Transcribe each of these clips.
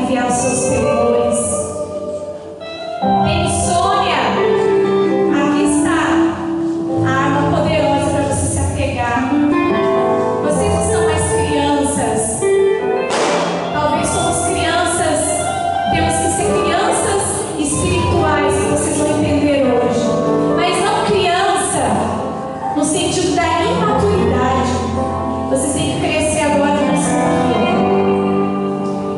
aliviar os seus temores. Insônia, aqui está a arma poderosa para você se apegar. Vocês não são mais crianças. Talvez somos crianças, temos que ser crianças espirituais, que vocês vão entender hoje. Mas não criança no sentido da imaturidade. Vocês têm que crescer agora nessa vida.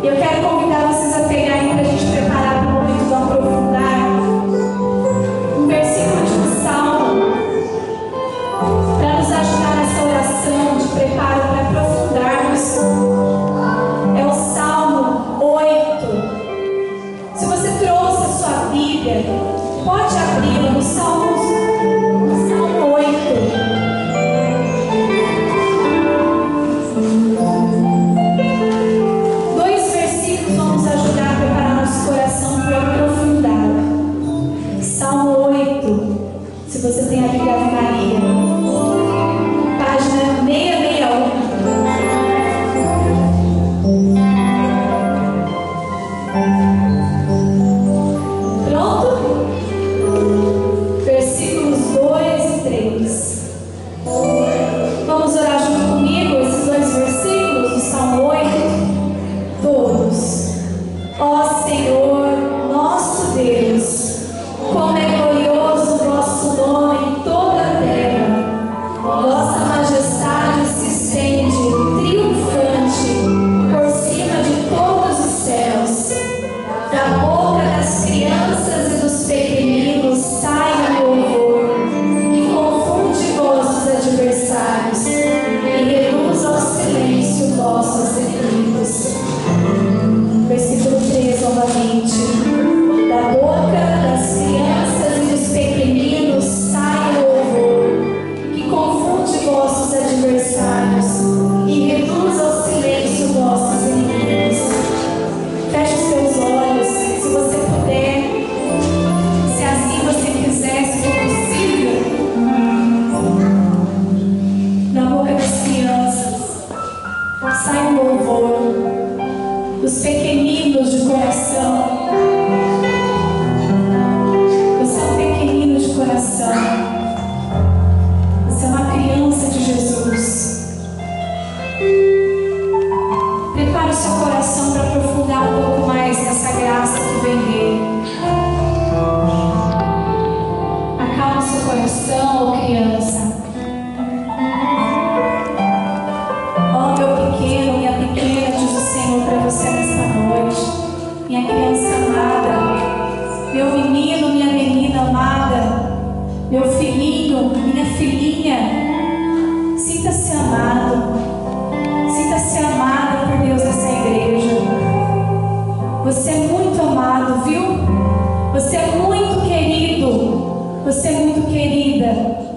Eu quero convidar vocês a pegarem para a gente preparar para o momento do aprofundar um versículo de um salmo para nos ajudar nessa oração de preparo para aprofundarmos. É o Salmo 8. Se você trouxe a sua Bíblia, pode abri-la no Salmo 8. Se você tem a Bíblia Ave Maria, página 661. Pronto? Versículos 2 e 3. Vamos orar junto comigo esses dois versículos do Salmo 8? Todos. Ó Senhor, nosso Deus, como é glorioso o vosso nome em toda a terra. Vossa majestade se estende triunfante por cima de todos os céus. Da boca das crianças e dos pequeninos sai o louvor, que confunde vossos adversários e reduz ao silêncio vossos inimigos. Versículo 3 novamente. Da boca das crianças e dos pequeninos sai o louvor, que confunde vossos adversários e reduz ao silêncio vossos inimigos. Feche os seus olhos, se você puder, se assim você quiser, se for possível. Da boca das crianças sai um louvor, dos pequeninos de coração. Você é uma criança de Jesus. Prepare o seu coração para aprofundar um pouco mais nessa graça que vem dele. Acalma o seu coração, ó criança. Ó meu pequeno, minha pequena, diz o Senhor para você nesta noite. Minha criança amada, meu menino, minha menina amada, meu filhinho, minha filhinha, sinta-se amado, sinta-se amada por Deus nessa igreja. Você é muito amado, viu? Você é muito querido, você é muito querida.